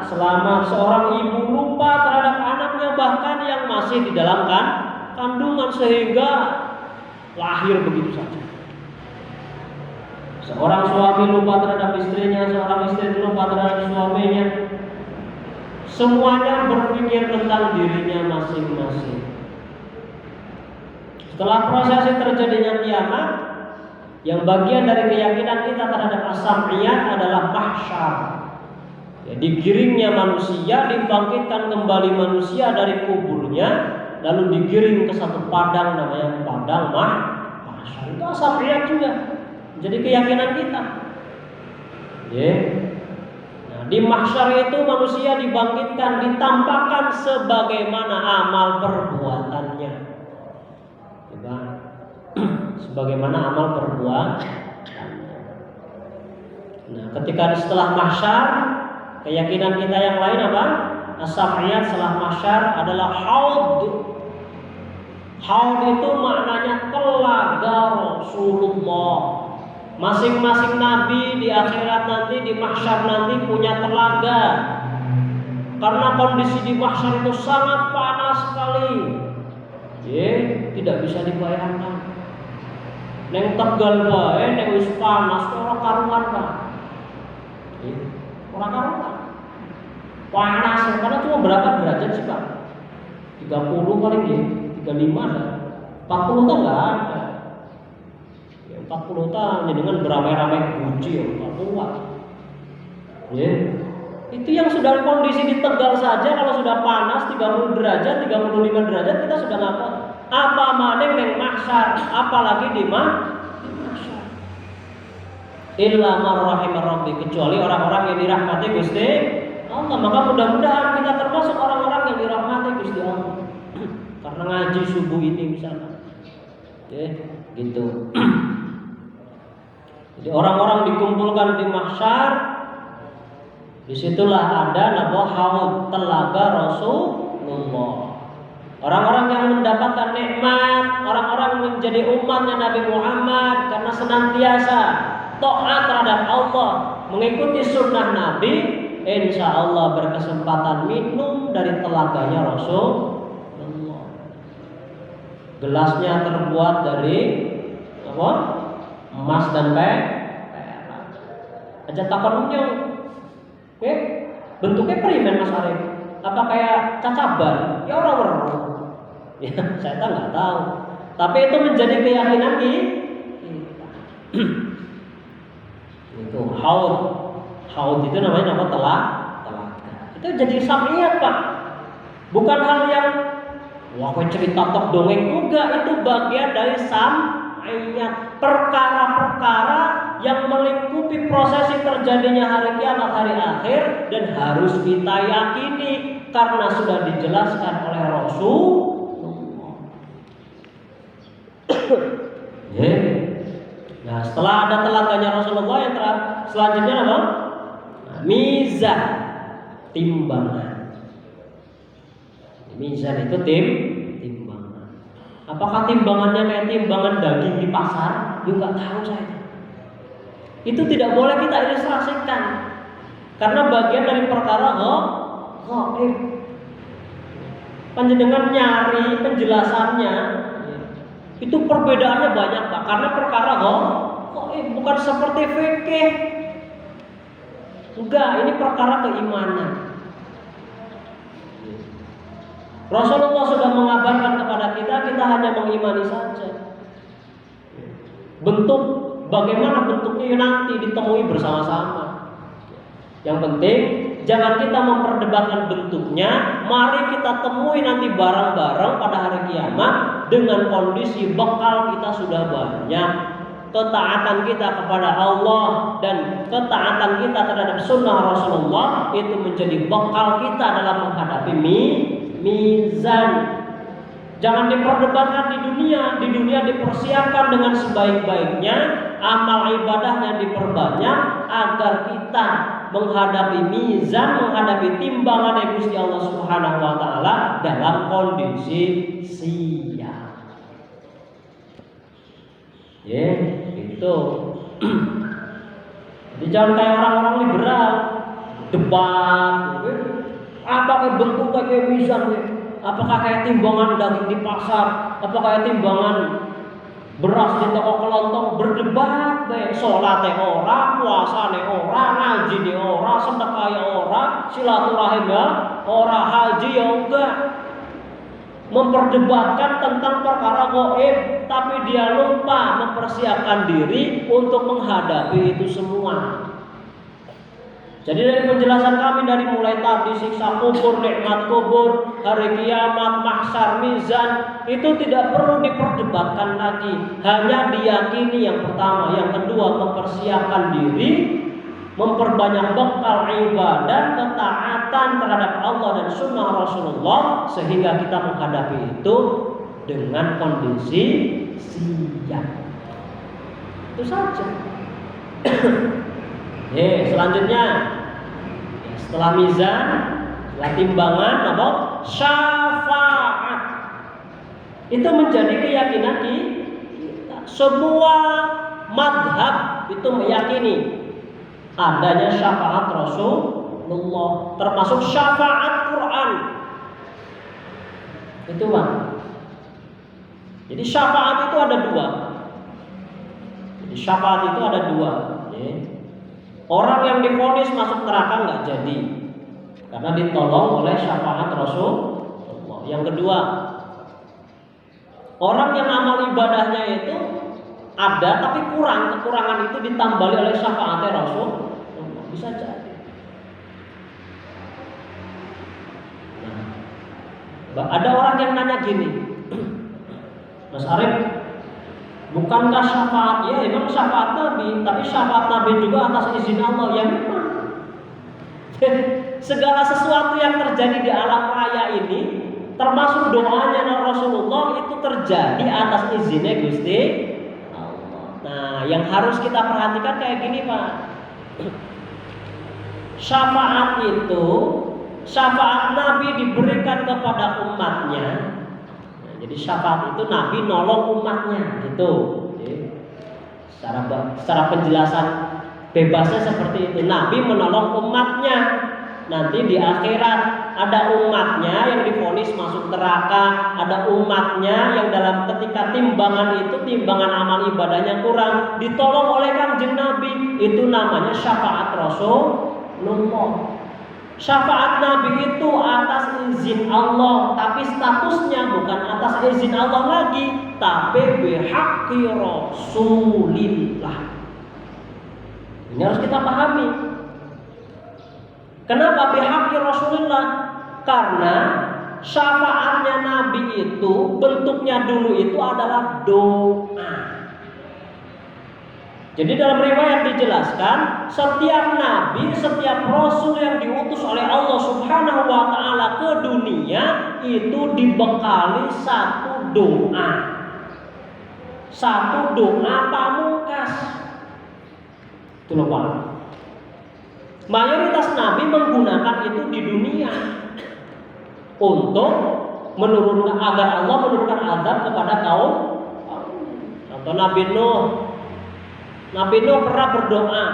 selama seorang ibu lupa terhadap anaknya, bahkan yang masih di dalam kandungan, sehingga lahir begitu saja. Seorang suami lupa terhadap istrinya, seorang istri lupa terhadap suaminya. Semuanya berpikir tentang dirinya masing-masing. Setelah prosesi terjadinya kiamat, yang bagian dari keyakinan kita terhadap as-sam'iyat adalah mahsyar. Ya, digiringnya manusia, dibangkitkan kembali manusia dari kuburnya, lalu digiring ke satu padang namanya padang mahsyar. Itu as-sam'iyat juga. Jadi keyakinan kita. Ya. Nah, di mahsyar itu manusia dibangkitkan, ditampakkan sebagaimana amal perbuatannya. Ya, sebagaimana amal perbuatannya. Nah, ketika setelah mahsyar, keyakinan kita yang lain apa? As-sam'iyat setelah mahsyar adalah haud. Haud itu maknanya telaga Rasulullah. Masing-masing nabi di akhirat nanti, di mahsyar nanti punya telaga. Karena kondisi di mahsyar itu sangat panas sekali. Tidak bisa dibayangkan. Neng Tegal bae, neng wis panas ora karuan, Pak. Ora karuan. Panas, karena cuma berapa derajat sih, Pak? 30 paling ya, 35 lah. 40 kan enggak ada. 40 tahun dengan beramai-ramai kunci ya, enggak kuat. Itu yang sudah kondisi di Tegal saja kalau sudah panas 30 derajat, 35 derajat kita sudah ngapa? Apa maneh neng mahsyar, apalagi di mahsyar. Illa man rahimar rabbi, kecuali orang-orang yang dirahmati Gusti Allah. Maka mudah-mudahan kita termasuk orang-orang yang dirahmati Gusti Allah. Karena ngaji subuh ini misalnya. Gitu. Jadi orang-orang dikumpulkan di mahsyar. Disitulah ada nama haud, telaga Rasulullah. Orang-orang yang mendapatkan nikmat, orang-orang menjadi umatnya Nabi Muhammad karena senantiasa taat terhadap Allah, mengikuti sunnah Nabi, insya Allah berkesempatan minum dari telaganya Rasulullah. Gelasnya terbuat dari apa? Emas dan perak. Aja takonnya, bentuknya perimen Mas Arif. Apa kayak cacaban? Ya orang-orang. Ya, saya nggak tahu. Tapi itu menjadi keyakinan kita. Itu haud. Haud itu namanya apa? Telaga. Itu jadi sam'iyat, Pak. Bukan hal yang wah cerita tok dongeng, enggak, itu bagian dari sam'iyat. Perkara-perkara yang melingkupi prosesi terjadinya hari kiamat, hari akhir, dan harus kita yakini karena sudah dijelaskan oleh Rasulullah. Nah, setelah ada telaganya Rasulullah, yang selanjutnya apa? Mizan, timbangan. Mizan itu timbangan. Apakah timbangannya kayak timbangan daging di pasar? Ya nggak tahu saya. Itu tidak boleh kita ilustrasikan karena bagian dari perkara ghaib. Panjenengan nyari penjelasannya, itu perbedaannya banyak, Pak. Karena perkara ghaib bukan seperti fikih. Enggak, ini perkara keimanan. Rasulullah sudah mengabarkan kepada kita, kita hanya mengimani saja. Bentuk bagaimana bentuknya nanti ditemui bersama-sama. Yang penting jangan kita memperdebatkan bentuknya. Mari kita temui nanti bareng-bareng pada hari kiamat dengan kondisi bekal kita sudah banyak. ketaatan kita kepada Allah dan ketaatan kita terhadap sunnah Rasulullah itu menjadi bekal kita dalam menghadapi mizan. Jangan diperdebatkan di dunia. Di dunia dipersiapkan dengan sebaik-baiknya, amal ibadahnya diperbanyak agar kita menghadapi mizan, menghadapi timbangan Gusti Allah Subhanahu wa taala dalam kondisi siap. Itu. Jadi jangan kayak orang-orang liberal, debat, apakah bentuk kayak mizan, apakah kayak timbangan daging di pasar, apakah kayak timbangan beras di toko kelontong, berdebat deh. Sholat ora, puasa ora, ngaji ora, sedekah ora, silaturahim ora, haji enggak. Memperdebatkan tentang perkara gaib, tapi dia lupa mempersiapkan diri untuk menghadapi itu semua. Jadi dari penjelasan kami dari mulai tadi siksa kubur, nikmat kubur, hari kiamat, mahsyar, mizan, itu tidak perlu diperdebatkan lagi. Hanya diyakini yang pertama, yang kedua mempersiapkan diri, memperbanyak bekal ibadah, ketaatan terhadap Allah dan sunnah Rasulullah sehingga kita menghadapi itu dengan kondisi siap. Itu saja. Selanjutnya setelah mizan, setelah timbangan, apa? Syafaat. Itu menjadi keyakinan di kita. Semua madhab itu meyakini adanya syafaat Rasulullah, termasuk syafaat Quran. Itu Bang. Jadi syafaat itu ada dua. Jadi syafaat itu ada dua. Orang yang divonis masuk neraka nggak jadi karena ditolong oleh syafaat Rasulullah. Yang kedua, orang yang amal ibadahnya itu ada tapi kurang, kekurangan itu ditambali oleh syafaatnya Rasul, bisa jadi. Nah, ada orang yang nanya gini, Mas Arif, bukankah syafaat ya memang syafaat Nabi, tapi syafaat Nabi juga atas izin Allah? Ya memang. Segala sesuatu yang terjadi di alam raya ini, termasuk doanya Rasulullah, itu terjadi atas izinnya Gusti. Nah, yang harus kita perhatikan kayak gini, Pak. Syafaat itu, syafaat Nabi diberikan kepada umatnya. Nah, jadi syafaat itu Nabi nolong umatnya, gitu. Secara penjelasan bebasnya seperti itu. Nabi menolong umatnya. Nanti di akhirat ada umatnya yang divonis masuk neraka, ada umatnya yang dalam ketika timbangan itu, timbangan amal ibadahnya kurang, ditolong oleh Kanjeng Nabi. Itu namanya syafaat Rasulullah. Syafaat Nabi itu atas izin Allah, tapi statusnya bukan atas izin Allah lagi, tapi bihaqqi Rasulillah. Ini harus kita pahami. Kenapa bihaqqi Rasulillah? Karena syafaatnya Nabi itu bentuknya dulu itu adalah doa. Jadi dalam riwayat dijelaskan, setiap nabi, setiap rasul yang diutus oleh Allah Subhanahu wa taala ke dunia itu dibekali satu doa. Satu doa pamungkas. Itu loh Pak. Mayoritas nabi menggunakan itu di dunia untuk menurunkan, agar Allah menurunkan azab kepada kaum. Contoh Nabi Nuh. Nabi Nuh pernah berdoa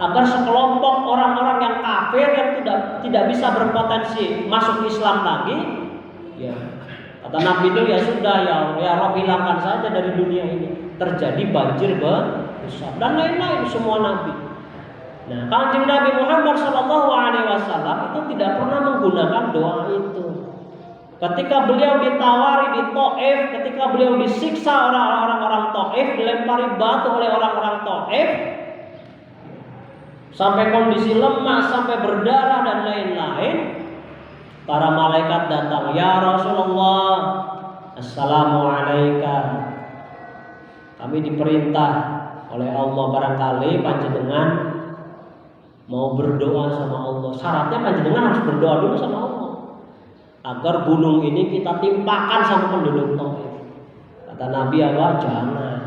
agar sekelompok orang-orang yang kafir yang tidak bisa berpotensi masuk Islam lagi, ya kata Nabi Nuh, ya sudah ya Rob hilangkan saja dari dunia ini. Terjadi banjir besar dan lain-lain semua nabi. Nah, Kanjeng Nabi Muhammad SAW itu tidak pernah menggunakan doa itu. Ketika beliau ditawari di Taif, ketika beliau disiksa orang-orang Taif, dilempari batu oleh orang-orang Taif, sampai kondisi lemah, sampai berdarah dan lain-lain, para malaikat datang, ya Rasulullah, assalamualaikum. Kami diperintah oleh Allah. Barangkali panjenengan mau berdoa sama Allah, syaratnya panjenengan harus berdoa dulu sama Allah agar gunung ini kita timpakan sama penduduk Taif. Kata Nabi Allah, jangan.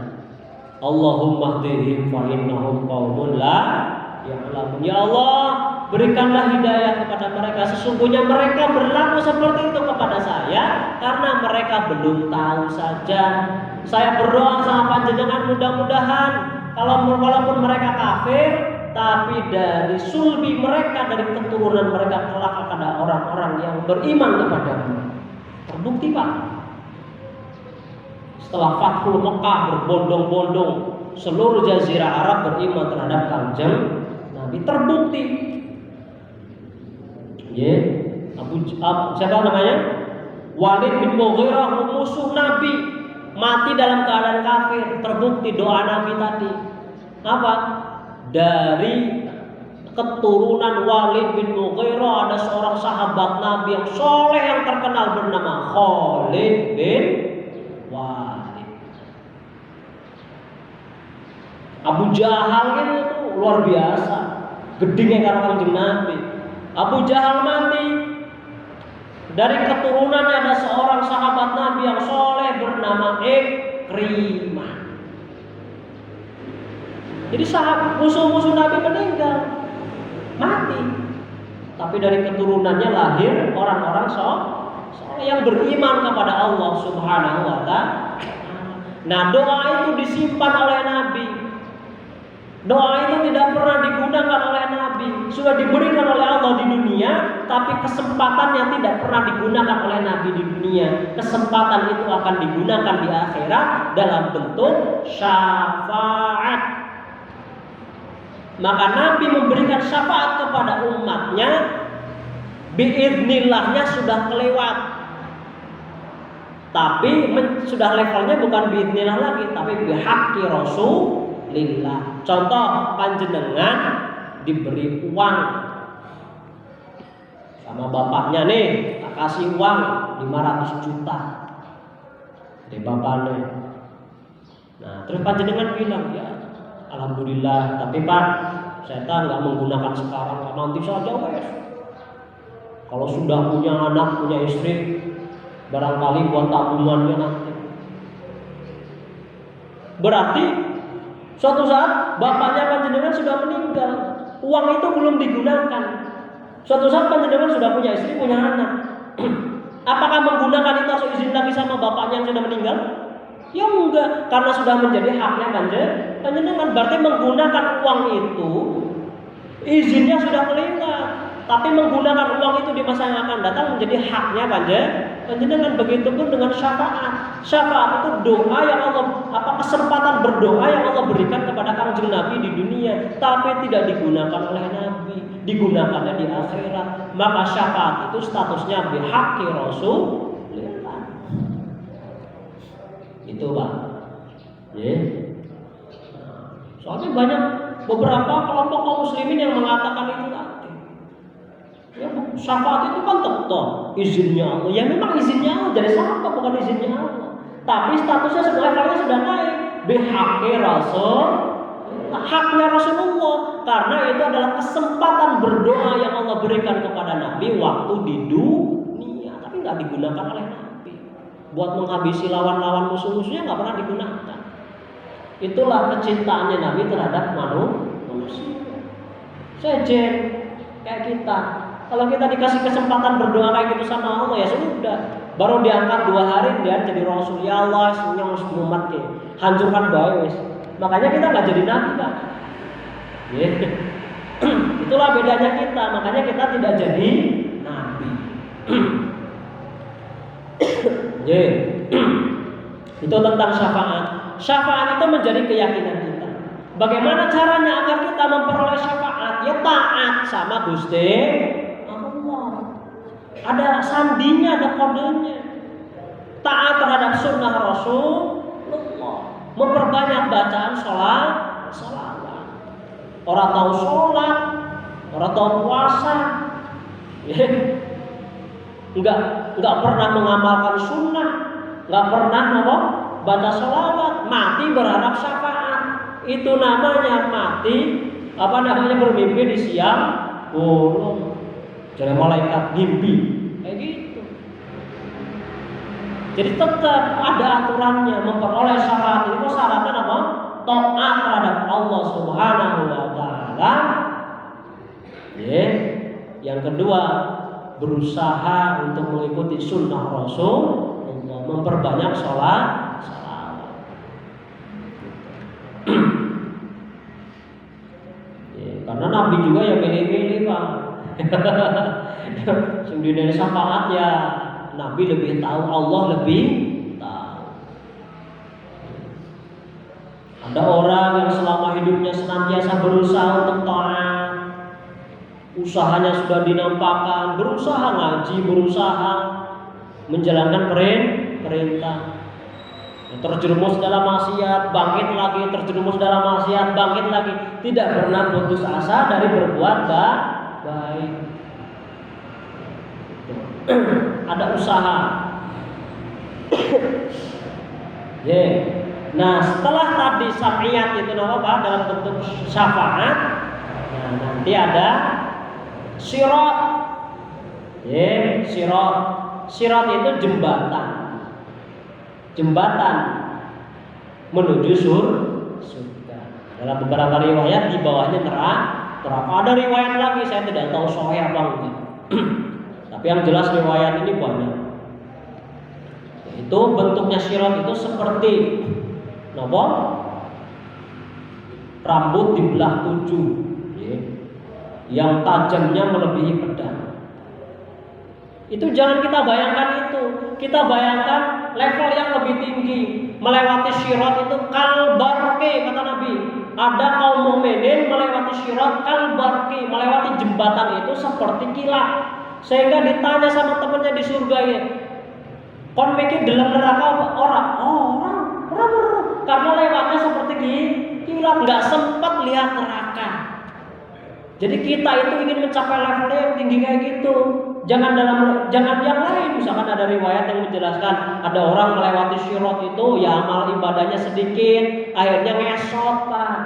Allahumma hdihim fa innahum qaumun la ya'lamun. Ya Allah, berikanlah hidayah kepada mereka, sesungguhnya mereka berlaku seperti itu kepada saya karena mereka belum tahu saja. Saya berdoa sama panjenengan, mudah-mudahan walaupun mereka kafir, tapi dari sulbi mereka, dari keturunan mereka kelak akan ada orang-orang yang beriman kepadamu. Terbukti Pak, setelah Fathul Mekah berbondong-bondong seluruh jazirah Arab beriman terhadap Kanjeng Nabi, terbukti. Siapa namanya? Walid bin Mughirah, musuh Nabi, mati dalam keadaan kafir. Terbukti doa Nabi tadi. Apa? Dari keturunan Walid bin Mughirah ada seorang sahabat Nabi yang soleh yang terkenal bernama Khalid bin Walid. Abu Jahal itu luar biasa, gedingnya karena Kanjeng Nabi. Abu Jahal mati. Dari keturunannya ada seorang sahabat Nabi yang soleh bernama Ikrimah. Jadi musuh-musuh Nabi meninggal, mati. Tapi dari keturunannya lahir orang-orang soleh yang beriman kepada Allah Subhanahu wa ta'ala. Nah, doa itu disimpan oleh Nabi. Doa itu tidak pernah digunakan oleh Nabi. Sudah diberikan oleh Allah di dunia, tapi kesempatannya tidak pernah digunakan oleh Nabi di dunia. Kesempatan itu akan digunakan di akhirat dalam bentuk syafaat. Maka Nabi memberikan syafaat kepada umatnya, biidznillahnya sudah kelewat. Tapi sudah levelnya bukan biidznillah lagi, tapi bihaqqi Rasulillah. Contoh, panjenengan diberi uang sama bapaknya nih, tak kasih uang 500 juta dari bapaknya. Nah, terus panjenengan bilang, ya alhamdulillah, tapi Pak, saya nggak menggunakan sekarang, nanti saja wes. Kalau sudah punya anak, punya istri, barangkali buat tabungannya nanti. Berarti suatu saat bapaknya panjenengan sudah meninggal, uang itu belum digunakan. Suatu saat panjenengan sudah punya istri, punya anak. Apakah menggunakan itu harus izin lagi sama bapaknya yang sudah meninggal? Ya enggak, karena sudah menjadi haknya panjenengan. Berarti menggunakan uang itu izinnya sudah kelewat. Tapi menggunakan uang itu di masa yang akan datang menjadi haknya panjenengan. Begitupun dengan syafaat. Syafaat itu doa yang Allah, kesempatan berdoa yang Allah berikan kepada Kanjeng Nabi di dunia, tapi tidak digunakan oleh Nabi, digunakannya di akhirat. Maka syafaat itu statusnya bihaqqi Rasulillah. Itu Pak. Soalnya banyak beberapa kelompok kaum muslimin yang mengatakan itu tadi. Ya, syafaat itu kan tetap izinnya Allah. Ya memang izinnya Allah, jadi syafaat bukan izinnya Allah. Tapi statusnya levelnya sudah naik. Bihaqqi Rasul, haknya Rasulullah. Karena itu adalah kesempatan berdoa yang Allah berikan kepada Nabi waktu di dunia, tapi nggak digunakan oleh Nabi. Buat menghabisi lawan-lawan musuh-musuhnya nggak pernah digunakan. Itulah kecintaannya Nabi terhadap manusia. Sejen kayak kita. Kalau kita dikasih kesempatan berdoa kayak gitu sama Allah, ya sudah. Baru diangkat 2 hari dia jadi Rasul. Ya Allah, semuanya harus umat ke hancurkan baik. Makanya kita nggak jadi Nabi kan. Itulah bedanya kita. Makanya kita tidak jadi Nabi. Itu tentang syafaat. Syafaat itu menjadi keyakinan kita. Bagaimana caranya agar kita memperoleh syafaat? Ya taat sama Gusti Allah. Ada sandinya, ada kodenya. Taat terhadap sunnah Rasulullah. Memperbanyak bacaan sholawat. Orang tahu sholat, orang tahu puasa, enggak pernah mengamalkan sunnah, enggak pernah baca sholawat, mati berharap syafaat. itu namanya mati, bermimpi di siang bolong. Jadi malaikat mimpi kayak gitu. Jadi tetap ada aturannya memperoleh syarat. Itu syaratnya apa? Taat terhadap Allah Subhanahu wa taala. Yang kedua, berusaha untuk mengikuti sunnah Rasul, memperbanyak sholat. Karena Nabi juga yang milih-milih Pak. Sendiri syafaat ya Nabi lebih tahu, Allah lebih tahu. Ada orang yang selama hidupnya senantiasa berusaha untuk taat, usahanya sudah dinampakkan, berusaha ngaji, berusaha menjalankan perintah, terjerumus dalam maksiat, bangkit lagi, terjerumus dalam maksiat, bangkit lagi, tidak pernah putus asa dari berbuat baik. Ada usaha. Nah, setelah tadi syafa'iyat itu apa? Dalam bentuk syafaat. Nah, nanti ada sirat. Sirat. Sirat itu jembatan menuju surga. Dalam beberapa riwayat di bawahnya neraka. Ada riwayat lagi, saya tidak tahu sahih apa enggak. Tapi yang jelas riwayat ini banyak. Itu bentuknya sirat itu seperti rambut dibelah 7, yang tajamnya melebihi pedang. Itu jangan kita bayangkan itu. Kita bayangkan level yang lebih tinggi. Melewati sirat itu kalbarki, kata Nabi. Ada kaum mukminin melewati sirat kalbarki, melewati jembatan itu seperti kilat. Sehingga ditanya sama temannya di surga ya, kon mikir dalam neraka orang. Karena lewatnya seperti kilat, nggak sempat lihat neraka. Jadi kita itu ingin mencapai levelnya yang tinggi kayak gitu. Jangan yang lain. Misalkan ada riwayat yang menjelaskan ada orang melewati sirat itu ya amal ibadahnya sedikit, akhirnya ngesot Pak,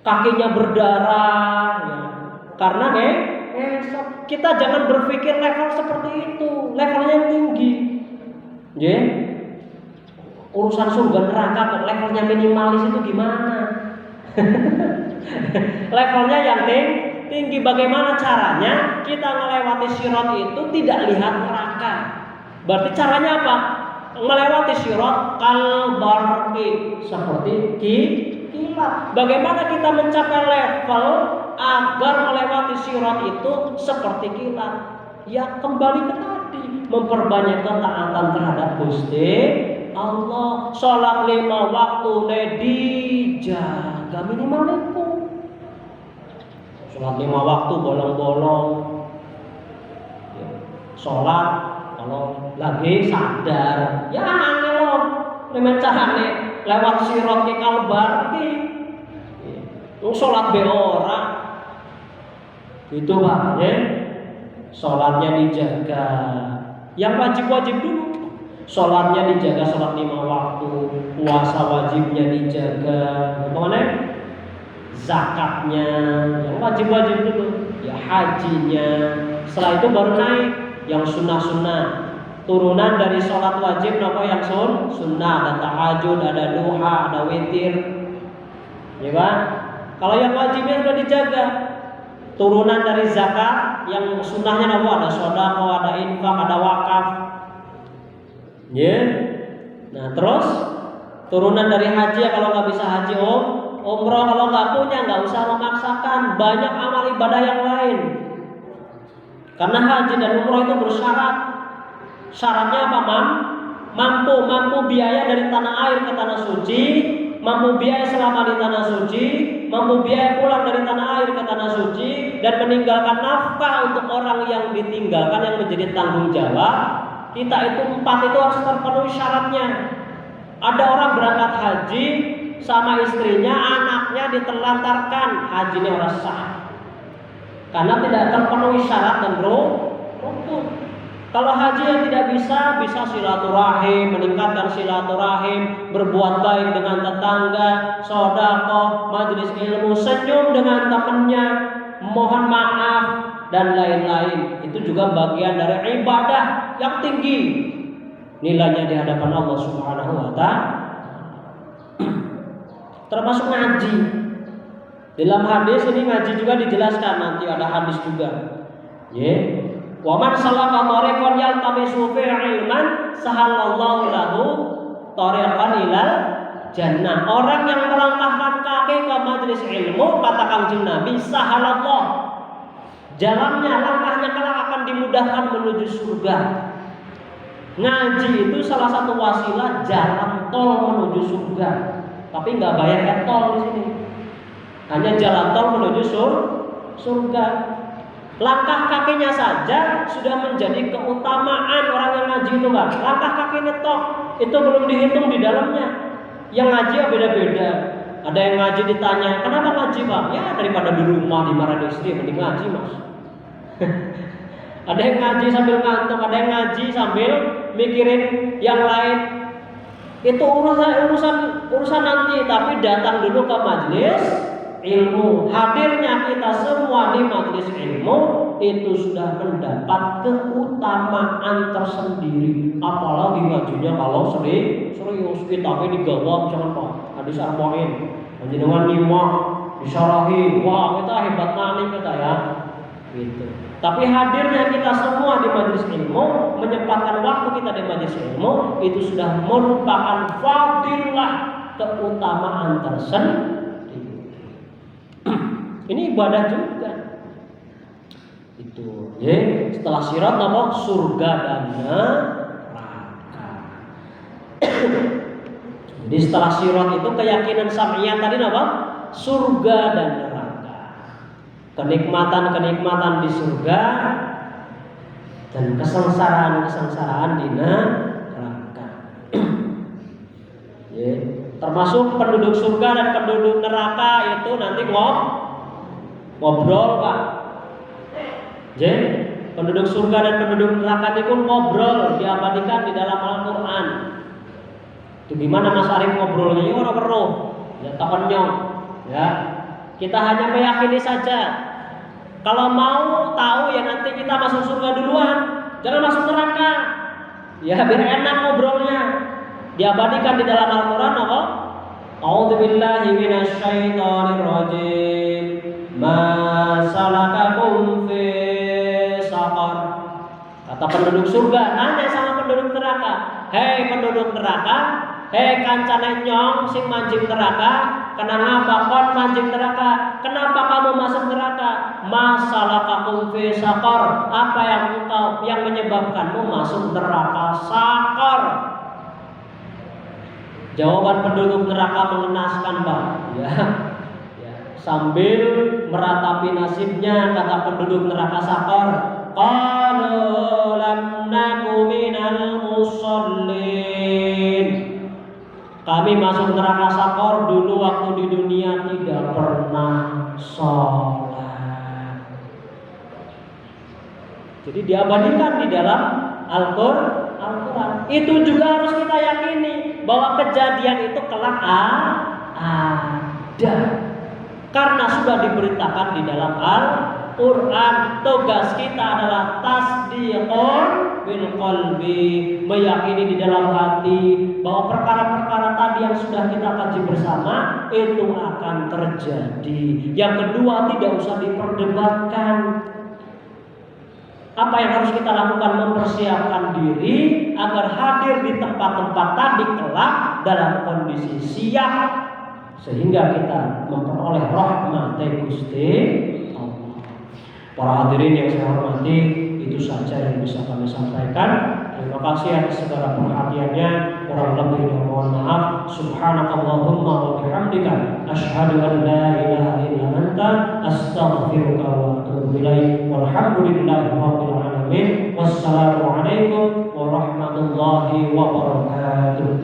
kakinya berdarah ya. Karena ngesot. Kita jangan berpikir level seperti itu, levelnya yang tinggi. Urusan surga neraka kok levelnya minimalis itu gimana? Levelnya yang tinggi. Bagaimana caranya kita melewati sirat itu tidak lihat neraka? Berarti caranya apa? Melewati sirat kalbarki, seperti kilat. Bagaimana kita mencapai level agar melewati sirat itu seperti kilat? Ya kembali ke tadi, memperbanyak ketaatan terhadap Gusti Allah. Sholat 5 waktu dijaga minimal itu. Sholat 5 waktu bolong-bolong. Sholat kalau lagi sadar, ya angel memang carane lewat sirat ke kalbarki. Sholat be ora. Itu Pak, sholatnya dijaga. Yang wajib-wajib dulu. Sholatnya dijaga, sholat 5 waktu, puasa wajibnya dijaga, zakatnya yang wajib-wajib dulu, ya hajinya. Setelah itu baru naik yang sunnah-sunnah. Turunan dari sholat wajib yang sunnah, ada tahajud, ada duha, ada witir, ya Pak. Kalau yang wajibnya sudah dijaga, turunan dari zakat, yang sunnahnya ada sedekah, ada infak, ada wakaf. Nah terus turunan dari haji ya, kalau nggak bisa haji umroh, kalau nggak punya nggak usah memaksakan, banyak amal ibadah yang lain. Karena haji dan umroh itu bersyarat. Syaratnya apa? Mampu biaya dari tanah air ke tanah suci, mampu biaya selama di tanah suci, mampu biaya pulang dari tanah air ke tanah suci, dan meninggalkan nafkah untuk orang yang ditinggalkan yang menjadi tanggung jawab. Kita itu 4 itu harus terpenuhi syaratnya. Ada orang berangkat haji sama istrinya, anaknya ditelantarkan, hajinya orang sah. Karena tidak terpenuhi syarat dan rukun. Kalau haji yang tidak bisa silaturahim, meningkatkan silaturahim, berbuat baik dengan tetangga, sedekah, majelis ilmu, senyum dengan temannya, mohon maaf dan lain-lain. Itu juga bagian dari ibadah yang tinggi nilainya di hadapan Allah Subhanahu wa taala. Termasuk ngaji. Dalam hadis ini ngaji juga dijelaskan, nanti ada hadis juga. Wa man salaka tariqan yaltamisu fihi ilman sahalallahu lahu tariqan ilal jannah. Orang yang melangkahkan kaki ke majelis ilmu, kata Kanjeng Nabi, sahalallah, jalannya, langkahnya kelak akan dimudahkan menuju surga. Ngaji itu salah satu wasilah jalan tol menuju surga. Tapi nggak bayar tol di sini. Hanya jalan tol menuju surga. Langkah kakinya saja sudah menjadi keutamaan orang yang ngaji itu, Pak. Langkah kakinya tok itu belum dihitung di dalamnya. Yang ngaji beda-beda. Ada yang ngaji ditanya, "Kenapa ngaji, Pak?" Ya, daripada di rumah dimarahin istri, mending ngaji, Mas. Ada yang ngaji sambil ngantuk, ada yang ngaji sambil mikirin yang lain. Itu urusan nanti, tapi datang dulu ke majelis ilmu. Hadirnya kita semua di majelis ilmu itu sudah mendapat keutamaan tersendiri. Apalagi ngajinya kalau serius kitabnya digawa, misalkan Pak hadis arba'in, panjenengan nyimak, disyarahi, wah kita hebat maning kita ya. Gitu. Tapi hadirnya kita semua di majelis ilmu, menyempatkan waktu kita di majelis ilmu, itu sudah merupakan fadilah, keutamaan tersendiri. Ini ibadah juga. Itu. Setelah sirat apa? Surga dan neraka. Jadi setelah sirat itu keyakinan sam'iyah tadi apa? Surga dan neraka. Kenikmatan di surga dan kesengsaraan di neraka. Termasuk penduduk surga dan penduduk neraka itu nanti ngobrol, Pak. Jadi penduduk surga dan penduduk neraka itu ngobrol, diabadikan di dalam Al-Quran. Itu gimana Mas Arif ngobrolnya? Ya orang perlu, ya takutnya, ya. Kita hanya meyakini saja. Kalau mau tahu ya nanti kita masuk surga duluan, jangan masuk neraka. Ya biar enak ngobrolnya. Diabadikan di dalam Al-Quran apa? A'udzubillahi minasyaitonir rajim. Ma salakakum fi saqar. Kata penduduk surga nanya sama penduduk neraka, "Hei penduduk neraka, hei kancane nyong sing manjing neraka, kenapa kon manjing neraka? Kenapa kamu masuk neraka? Ma salakakum fi saqar. Apa yang menyebabkanmu masuk neraka saqar?" Jawaban penduduk neraka mengenaskan, Pak. Ya. Sambil meratapi nasibnya, kata penduduk neraka saqar, qalu lam naku minal musallin. Kami masuk neraka saqar dulu waktu di dunia tidak pernah sholat. Jadi diabadikan di dalam Al-Quran. Itu juga harus kita yakini bahwa kejadian itu kelak ada. Karena sudah diberitakan di dalam Al-Quran. Tugas kita adalah tasdiqun bil qalbi, meyakini di dalam hati bahwa perkara-perkara tadi yang sudah kita kaji bersama itu akan terjadi. Yang kedua, tidak usah diperdebatkan. Apa yang harus kita lakukan? Mempersiapkan diri agar hadir di tempat-tempat tadi kelak dalam kondisi siap, sehingga kita memperoleh rahmat Gusti Allah. Para hadirin yang saya hormati, itu saja yang bisa kami sampaikan. Terima kasih atas segala perhatiannya. Kurang lebihnya mohon maaf. Subhanakallahumma wa bihamdika asyhadu an la ilaha illa anta astaghfiruka wa atubu ilaik. Walhamdulillahi rabbil alamin. Wassalamu alaikum warahmatullahi wabarakatuh.